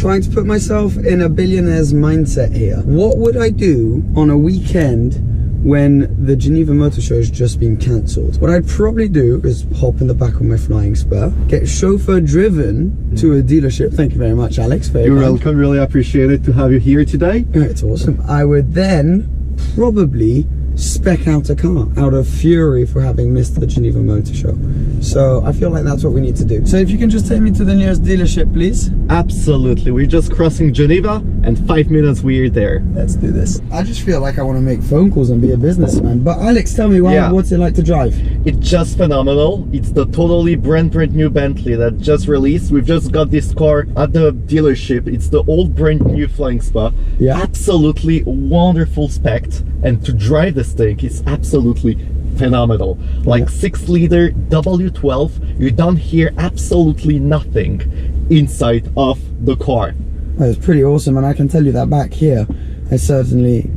trying to put myself in a billionaire's mindset here. What would I do on a weekend when the Geneva Motor Show has just been cancelled? What I'd probably do is hop in the back of my flying spur, get chauffeur driven to a dealership. Thank you very much, Alex. You're welcome. Really appreciate it to have you here today. It's awesome. I would then probably spec out a car out of fury for having missed the Geneva Motor Show. So I feel like that's what we need to do. So if you can just take me to the nearest dealership, please. Absolutely. We're just crossing Geneva and 5 minutes we're there. Let's do this. I just feel like I want to make phone calls and be a businessman. But Alex, tell me, what's it like to drive? It's just phenomenal. It's the totally brand new Bentley that just released. We've just got this car at the dealership. It's the old brand new Flying Spa. Yeah. Absolutely wonderful spec. And to drive this thing is absolutely phenomenal. Like 6-liter W12, you don't hear absolutely nothing inside of the car. It's pretty awesome, and I can tell you that back here, I certainly,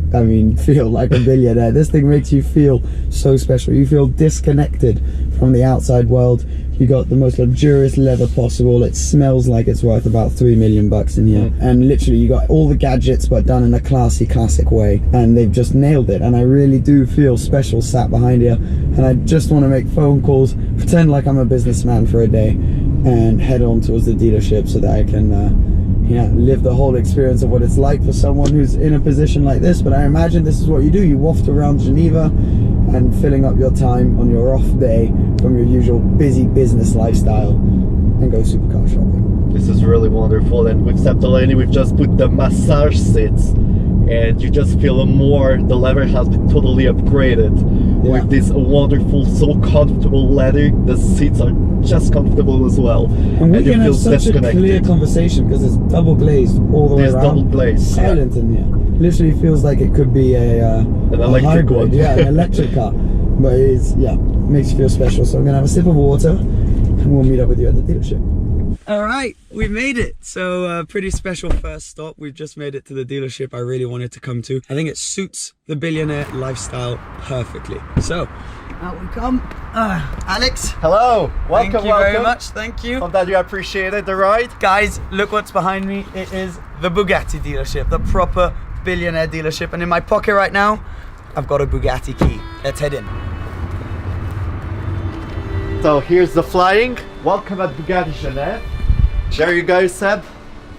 feel like a billionaire. This thing makes you feel so special. You feel disconnected from the outside world. You got the most luxurious leather possible. It smells like it's worth about 3 million bucks in here. And literally you got all the gadgets but done in a classy, classic way. And they've just nailed it. And I really do feel special sat behind here. And I just want to make phone calls, pretend like I'm a businessman for a day, and head on towards the dealership so that I can live the whole experience of what it's like for someone who's in a position like this. But I imagine this is what you do. You waft around Geneva and filling up your time on your off day from your usual busy business lifestyle and go supercar shopping. This is really wonderful. And with Delanney, we've just put the massage seats, and you just feel more, the leather has been totally upgraded with this wonderful, so comfortable leather. The seats are just comfortable as well. And we can have such a clear conversation because it's double glazed all the way around. Double glazed. Silent in here. Literally feels like it could be an electric one. Yeah, an electric car. But it's, makes you feel special. So I'm gonna have a sip of water and we'll meet up with you at the dealership. All right, we made it. So pretty special first stop. We've just made it to the dealership I really wanted to come to. I think it suits the billionaire lifestyle perfectly. So out we come. Alex. Hello. Welcome. Thank you very much. Thank you. Hope that you appreciated the ride. Guys, look what's behind me. It is the Bugatti dealership, the proper billionaire dealership. And in my pocket right now, I've got a Bugatti key. Let's head in. So here's the flying. Welcome at Bugatti Genève. There you go, Seb.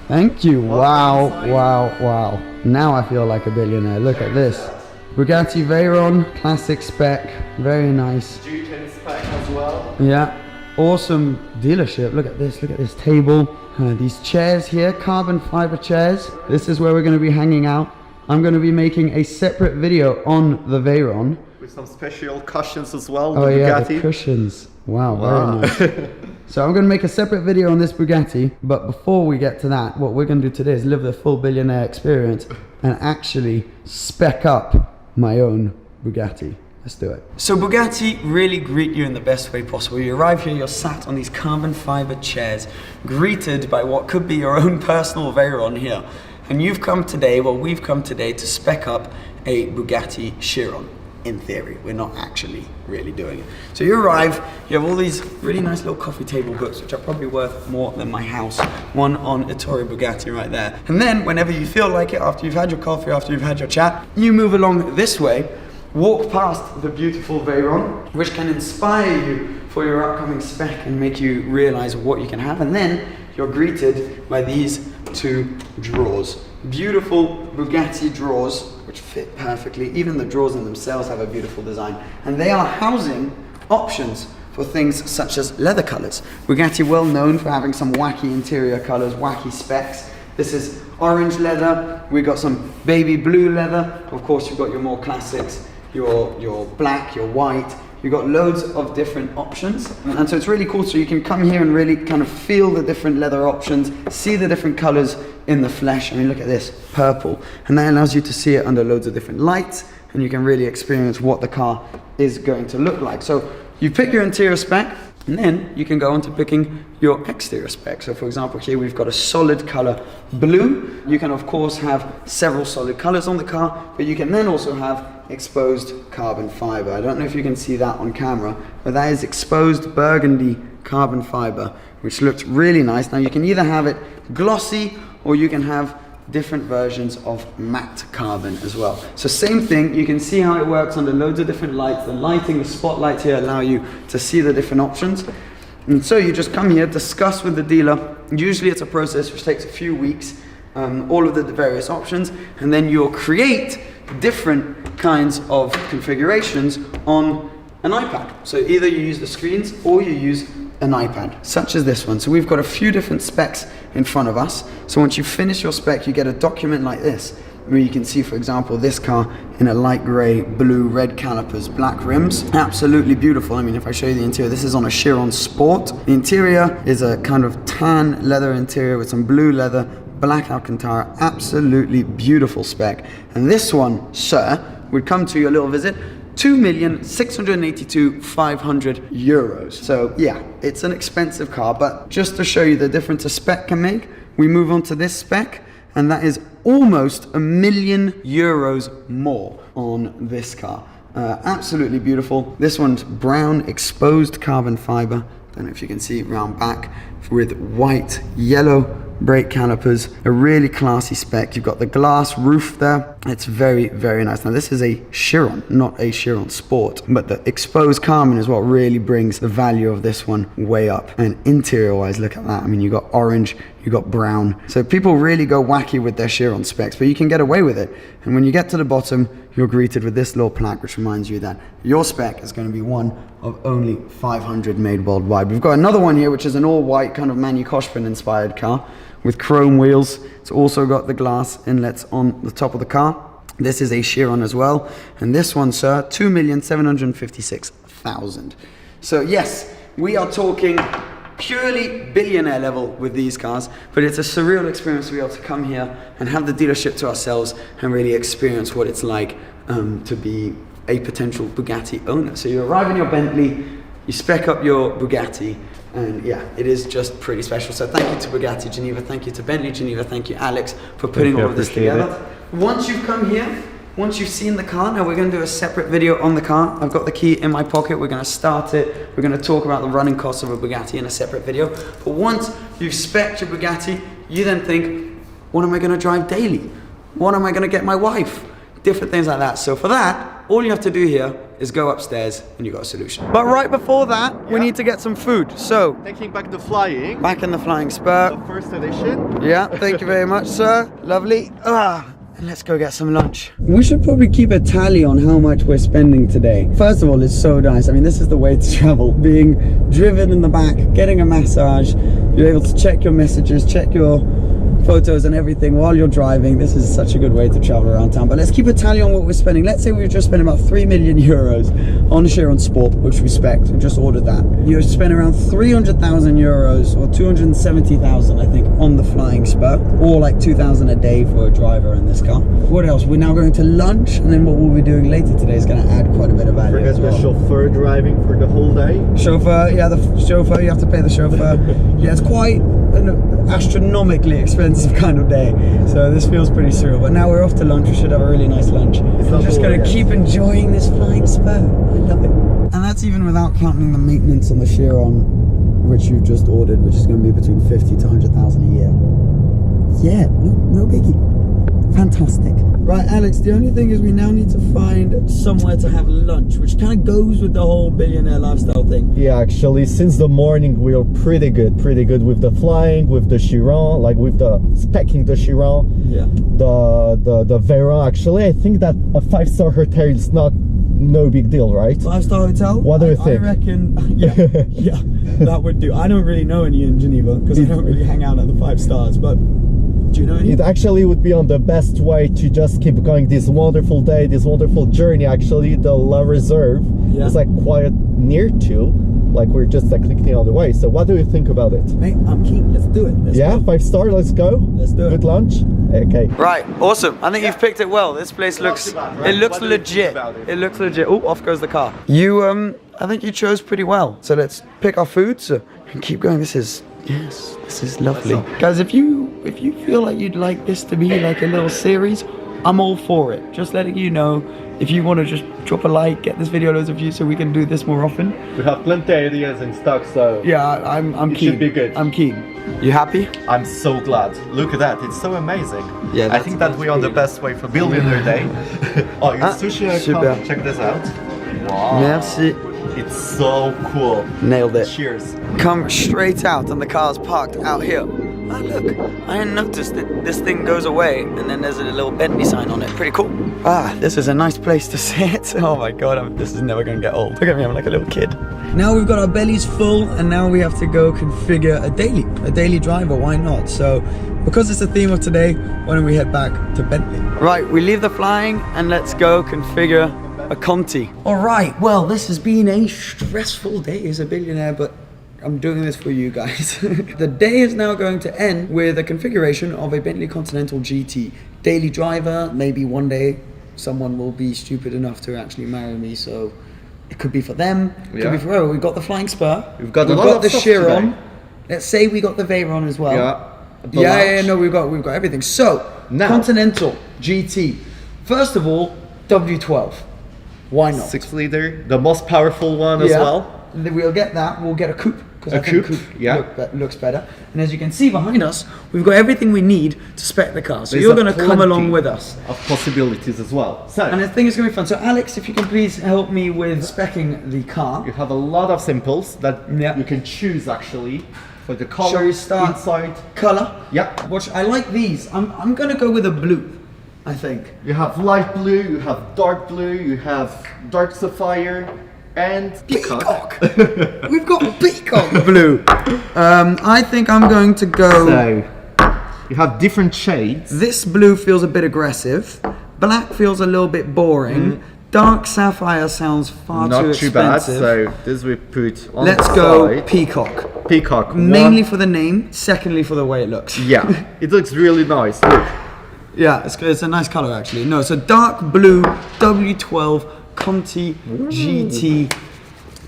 Thank you. Wow, wow, wow. Now I feel like a billionaire. Look at this. Bugatti Veyron, classic spec, very nice. Duke spec as well. Yeah, awesome dealership. Look at this table. These chairs here, carbon fiber chairs. This is where we're going to be hanging out. I'm going to be making a separate video on the Veyron. With some special cushions as well. Oh yeah, Bugatti. the cushions. Wow, very nice. So I'm going to make a separate video on this Bugatti, but before we get to that, what we're going to do today is live the full billionaire experience and actually spec up my own Bugatti. Let's do it. So Bugatti really greet you in the best way possible. You arrive here, you're sat on these carbon fiber chairs, greeted by what could be your own personal Veyron here. And we've come today to spec up a Bugatti Chiron. In theory, we're not actually really doing it. So you arrive, you have all these really nice little coffee table books, which are probably worth more than my house. One on Ettore Bugatti right there. And then whenever you feel like it, after you've had your coffee, after you've had your chat, you move along this way, walk past the beautiful Veyron, which can inspire you for your upcoming spec and make you realize what you can have. And then you're greeted by these two drawers. Beautiful Bugatti drawers, which fit perfectly. Even the drawers in themselves have a beautiful design. And they are housing options for things such as leather colors. Bugatti well known for having some wacky interior colors, wacky specs. This is orange leather. We got some baby blue leather. Of course, you've got your more classics, your black, your white. You've got loads of different options. And so it's really cool. So you can come here and really kind of feel the different leather options, see the different colors in the flesh. I mean, look at this, purple. And that allows you to see it under loads of different lights, and you can really experience what the car is going to look like. So you pick your interior spec, and then you can go on to picking your exterior spec. So for example, here we've got a solid color blue. You can of course have several solid colors on the car, but you can then also have exposed carbon fiber. I don't know if you can see that on camera, but that is exposed burgundy carbon fiber, which looks really nice. Now you can either have it glossy or you can have different versions of matte carbon as well. So same thing, you can see how it works under loads of different lights. The lighting, the spotlights here allow you to see the different options. And so you just come here, discuss with the dealer. Usually it's a process which takes a few weeks, all of the various options, and then you'll create different kinds of configurations on an iPad. So either you use the screens or you use an iPad, such as this one. So we've got a few different specs in front of us. So once you finish your spec, you get a document like this, where you can see, for example, this car in a light grey, blue, red calipers, black rims. Absolutely beautiful. I mean, if I show you the interior, this is on a Chiron Sport. The interior is a kind of tan leather interior with some blue leather, black Alcantara. Absolutely beautiful spec. And this one, sir, would come to your little visit, 2,682,500 euros. So yeah, it's an expensive car, but just to show you the difference a spec can make, we move on to this spec, and that is almost €1,000,000 more on this car. Absolutely beautiful. This one's brown exposed carbon fiber. Don't know if you can see round back, with white, yellow brake calipers, a really classy spec. You've got the glass roof there. It's very, very nice. Now this is a Chiron, not a Chiron Sport, but the exposed carbon is what really brings the value of this one way up. And interior wise, look at that. I mean, you got orange, you got brown. So people really go wacky with their Chiron specs, but you can get away with it. And when you get to the bottom, you're greeted with this little plaque, which reminds you that your spec is going to be one of only 500 made worldwide. We've got another one here, which is an all-white kind of Manu Koshpin inspired car with chrome wheels. It's also got the glass inlets on the top of the car. This is a Chiron as well. And this one, sir, 2,756,000. So yes, we are talking purely billionaire level with these cars, but it's a surreal experience to be able to come here and have the dealership to ourselves and really experience what it's like to be a potential Bugatti owner. So you arrive in your Bentley, you spec up your Bugatti, and yeah, it is just pretty special. So thank you to Bugatti Geneva, thank you to Bentley Geneva, thank you Alex for putting all of this together. Once you've come here, once you've seen the car, now we're going to do a separate video on the car. I've got the key in my pocket, we're going to start it, we're going to talk about the running costs of a Bugatti in a separate video. But once you've spec'd your Bugatti, you then think, what am I going to drive daily? What am I going to get my wife? Different things like that. So for that, all you have to do here is go upstairs and you got a solution. But right before that, we need to get some food. So, taking back the flying. Back in the Flying Spur. The first edition. Yeah, thank you very much, sir. Lovely. And let's go get some lunch. We should probably keep a tally on how much we're spending today. First of all, it's so nice. I mean, this is the way to travel. Being driven in the back, getting a massage. You're able to check your messages, check your photos and everything while you're driving. This is such a good way to travel around town. But let's keep a tally on what we're spending. Let's say we've just spent about 3 million euros on Chiron Sport, which we spec. We just ordered that. You spent around 300,000 euros or 270,000, I think, on the Flying Spur, or like 2,000 a day for a driver in this car. What else? We're now going to lunch, and then what we'll be doing later today is going to add quite a bit of value. Forget as well. The chauffeur driving for the whole day. Chauffeur, yeah, the chauffeur. You have to pay the chauffeur. Yeah, it's quite an astronomically expensive kind of day, so this feels pretty surreal. But now we're off to lunch. We should have a really nice lunch. I'm just going to keep enjoying this Flying Spur. I love it. And that's even without counting the maintenance on the Chiron, which you've just ordered, which is going to be between 50 to 100,000 a year. Yeah, no biggie. Fantastic. Right, Alex, the only thing is we now need to find somewhere to have lunch, which kind of goes with the whole billionaire lifestyle thing. Yeah, actually, since the morning we are pretty good with the flying, with the Chiron, like with the specking the Chiron. Yeah. The Veyron, actually, I think that a 5-star hotel is no big deal, right? 5-star hotel? What do you think? I reckon, yeah, that would do. I don't really know any in Geneva because I don't really hang out at the 5 stars, but do you know any? It actually would be on the best way to just keep going this wonderful day, this wonderful journey. Actually, the La Reserve is like quite near to, like we're just like clicking on the way. So what do you think about it? Mate, I'm keen. Let's do it. Let's go. 5-star, let's go. Let's do it. Good lunch. Okay. Right, awesome. I think you've picked it well. This place looks, it looks legit. It looks legit. Oh, off goes the car. You, I think you chose pretty well. So let's pick our foods and keep going. This is lovely. Guys, if you feel like you'd like this to be like a little series, I'm all for it. Just letting you know, if you want to just drop a like, get this video loads of views so we can do this more often. We have plenty of ideas in stock, so Yeah, I'm it keen. should be good. I'm keen. You happy? I'm so glad. Look at that, it's so amazing. Yeah, I think that we're on the best way for Billionaire Day. Oh, your sushi super. Check this out. Wow. Merci. It's so cool. Nailed it. Cheers. Come straight out and the car's parked out here. Oh look, I hadn't noticed that this thing goes away and then there's a little Bentley sign on it. Pretty cool. Ah, this is a nice place to sit. Oh my god, this is never gonna get old. Look at me, I'm like a little kid. Now we've got our bellies full and now we have to go configure a daily driver, why not? So, because it's the theme of today, why don't we head back to Bentley? Right, we leave the flying and let's go configure a Conti. All right, well, this has been a stressful day as a billionaire, but I'm doing this for you guys. The day is now going to end with a configuration of a Bentley Continental GT. Daily driver, maybe one day someone will be stupid enough to actually marry me, so it could be for them, it could be for whoever. We've got the flying spur, We've got the Chiron. Let's say we got the Veyron as well. Yeah, no, we've got everything. So, now, Continental GT. First of all, W12. Why not? 6 liter, the most powerful one as well. We'll get that. We'll get a coupe. A coupe, looks better. And as you can see behind us, we've got everything we need to spec the car. So There's you're going to come along with us. Of possibilities as well. So, and I think it's going to be fun. So Alex, if you can please help me with speccing the car. You have a lot of samples that you can choose actually for the color, Shall we start? Inside. Color. Yeah. Watch. I like these. I'm going to go with a blue. I think. You have light blue, you have dark blue, you have dark sapphire, and peacock. We've got peacock blue. I think I'm going to go. So you have different shades. This blue feels a bit aggressive. Black feels a little bit boring. Dark sapphire sounds far too expensive. Not too bad. So this we put on Let's the go side. peacock. Peacock. Mainly for the name. Secondly for the way it looks. Yeah, it looks really nice. Look. Yeah, it's a nice color actually. No, so dark blue W12 Conti GT.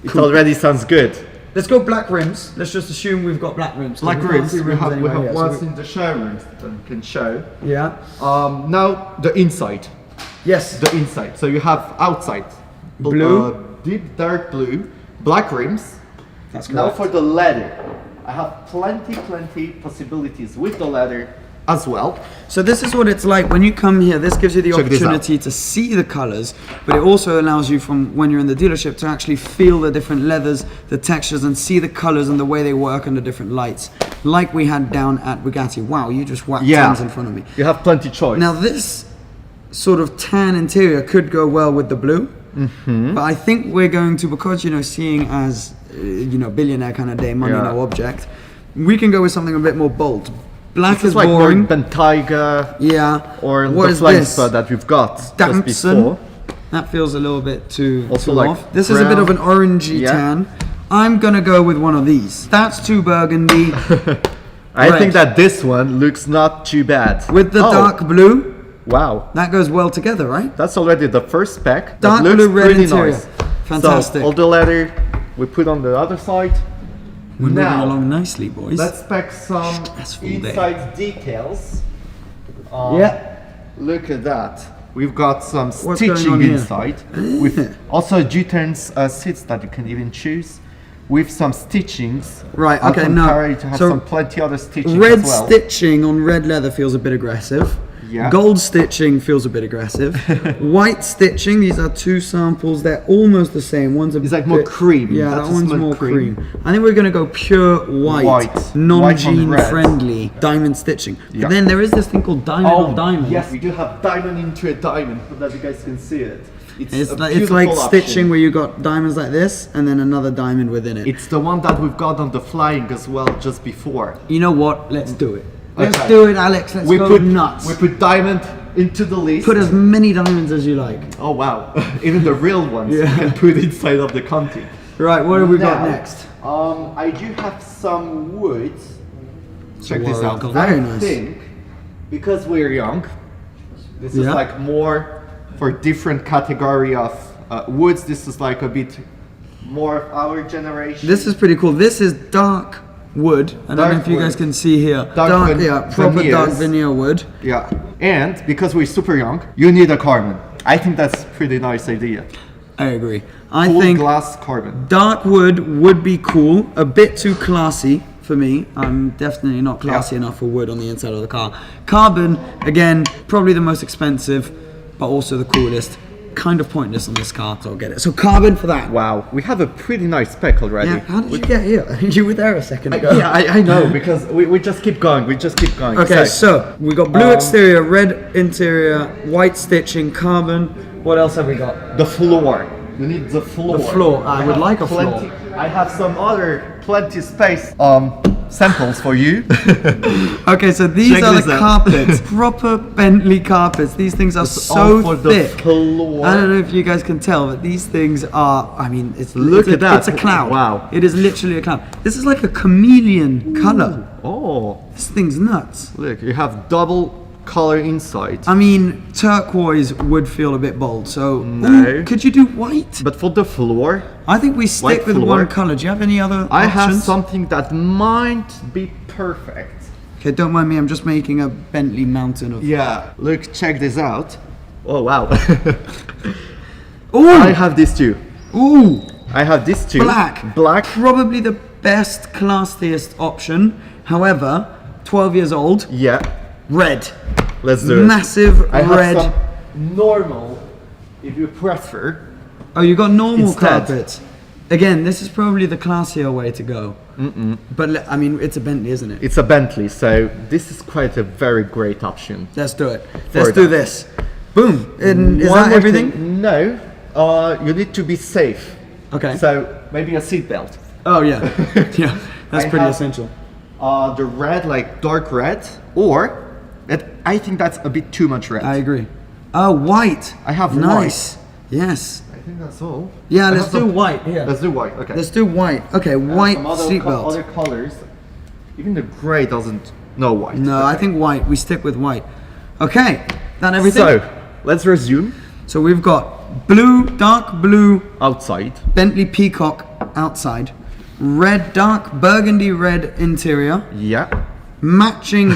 It already sounds good. Let's go black rims. Let's just assume we've got black rims. Black rims. We have anyway, ones in the showroom that we can show. Yeah. Now the inside. Yes. The inside. So you have outside blue, deep dark blue, black rims. That's correct. Now for the leather, I have plenty possibilities with the leather as well. So this is what it's like when you come here. This gives you the opportunity to see the colors, but it also allows you from when you're in the dealership to actually feel the different leathers, the textures, and see the colors and the way they work under different lights, like we had down at Bugatti. Wow, you just whacked tons in front of me. You have plenty choice. Now this sort of tan interior could go well with the blue, but I think we're going to, because seeing as billionaire kind of day, money no object, we can go with something a bit more bold. Black is like boring. Bentayga. Yeah. Or what the flying spur that we've got just before. That feels a little bit too like off. This is a bit of an orangey tan. I'm gonna go with one of these. That's too burgundy. I think that this one looks not too bad. With the dark blue. Wow. That goes well together, right? That's already the first spec. Dark blue, red interior. Nice. Fantastic. So all the leather we put on the other side. We're moving along nicely, boys. Let's spec some inside details. Look at that. We've got some stitching inside. With also G-turns seats that you can even choose. With some stitchings. Right, okay, no. To have some plenty other stitching red as well. Stitching on red leather feels a bit aggressive. Yeah. Gold stitching feels a bit aggressive. White stitching, these are two samples, they're almost the same. One's a it's like more cream. Yeah, that one's more cream. I think we're gonna go pure white. Non-jean friendly diamond stitching. Yeah. But then there is this thing called diamond of diamonds. Yes, we do have diamond into a diamond, so that you guys can see it. It's like stitching where you got diamonds like this and then another diamond within it. It's the one that we've got on the flying as well just before. You know what? Let's do it. Let's do it, Alex. Let's go nuts. We put diamond into the list. Put as many diamonds as you like. Oh wow! Even the real ones you can put inside of the Conti. Right. What have we got next? I do have some wood. Check this out. Very nice. I think because we're young, this is like more for different category of woods. This is like a bit more of our generation. This is pretty cool. This is dark wood. I don't know if you guys can see here. Dark proper dark veneers. veneer wood. Yeah, and because we're super young, you need a carbon. I think that's a pretty nice idea. I agree. I Full think glass carbon. dark wood would be cool. A bit too classy for me. I'm definitely not classy enough for wood on the inside of the car. Carbon, again, probably the most expensive, but also the coolest. Kind of pointless on this car, so I'll get it. So carbon for that. Wow, we have a pretty nice spec already. Yeah, how did you get here? You were there a second ago. Yeah, I know, because we just keep going, Okay, so we got blue exterior, red interior, white stitching, carbon. What else have we got? The floor. You need the floor. The floor. I would like a floor. I have some other plenty space samples for you. Okay, so these Check are this the out. carpets. Proper Bentley carpets. These things are all so for the thick. floor. I don't know if you guys can tell, but these things are, I mean, Look at that. It's a cloud. Wow. It is literally a cloud. This is like a chameleon color. Oh, This thing's nuts. look, you have double color inside. I mean, turquoise would feel a bit bold, so No. ooh, could you do white? But for the floor, I think we stick White with floor. one color. Do you have any other I have options? something that might be perfect. Okay, don't mind me, I'm just making a Bentley mountain of... Yeah, look, check this out. Oh wow. Ooh! I have these two. Ooh! I have these two. Black. Probably the best, classiest option. However, 12 years old. Yeah. Red. Let's do it. Massive I have red. some normal, if you prefer. Oh, you got normal Instead. carpets. Again, this is probably the classier way to go. But I mean, it's a Bentley, isn't it? It's a Bentley, so this is quite a very great option. Let's do it. Let's do that. this. Boom. And is One that more everything? thing. No, you need to be safe. Okay. So maybe a seatbelt. Oh yeah. Yeah. That's I pretty have- essential. The red, like dark red, or I think that's a bit too much red. I agree. Oh, white. I have nice. Yes. I think that's all. Yeah, I let's have do some- white here. Let's do white. Okay. Let's do white. Okay, white Some other seatbelt. other colors. Even the gray doesn't. No white. No, I Okay. think white. We stick with white. Okay, that everything? So let's resume. So we've got blue, dark blue, Outside. Bentley Peacock outside, red, dark burgundy red interior, Yeah. matching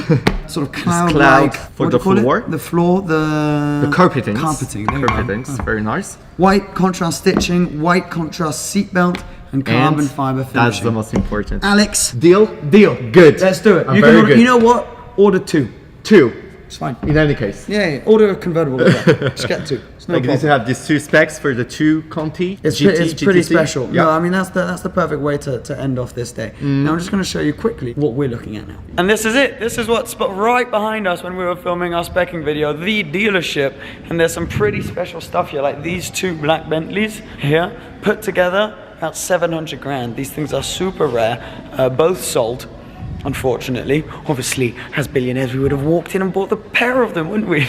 sort of cloud-like. for what the do you call it? floor. The floor, the Carpetings. Carpeting. There you go. Carpetings. Very nice. White contrast stitching, white contrast seatbelt, and carbon fiber finishing. That's the most important. Alex, Deal. deal. Good. Let's do it. I'm You very can order, good. you know what? Order two. Two. It's fine. In any case. Yeah, order a convertible as well. Just get two. It's no Like you need to problem. have these two specs for the two Conti. It's, GT, it's pretty GTC. special. Yeah. No, I mean that's the perfect way to end off this day. Now I'm just going to show you quickly what we're looking at now. And this is it. This is what's right behind us when we were filming our specking video, the dealership. And there's some pretty special stuff here, like these two black Bentleys here, put together about 700 grand. These things are super rare, both sold. Unfortunately, obviously, as billionaires, we would have walked in and bought the pair of them, wouldn't we?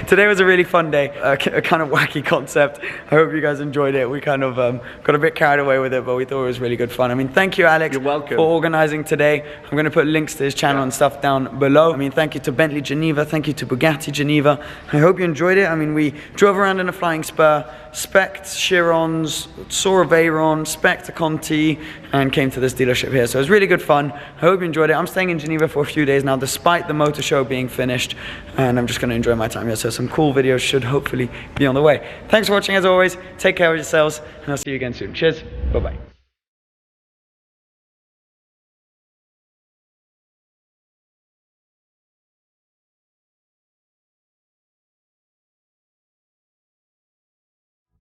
Today was a really fun day, a kind of wacky concept. I hope you guys enjoyed it. We kind of got a bit carried away with it, but we thought it was really good fun. I mean, thank you, Alex, You're welcome. for organizing today. I'm going to put links to his channel and stuff down below. I mean, thank you to Bentley Geneva, thank you to Bugatti Geneva. I hope you enjoyed it. I mean, we drove around in a Flying Spur, spec'd Chirons, saw a Veyron, spec'd a Conti, and came to this dealership here. So it was really good fun. I hope you enjoyed it. I'm staying in Geneva for a few days now, despite the motor show being finished, and I'm just going to enjoy my time here. So some cool videos should hopefully be on the way. Thanks for watching as always. Take care of yourselves, and I'll see you again soon. Cheers. Bye-bye.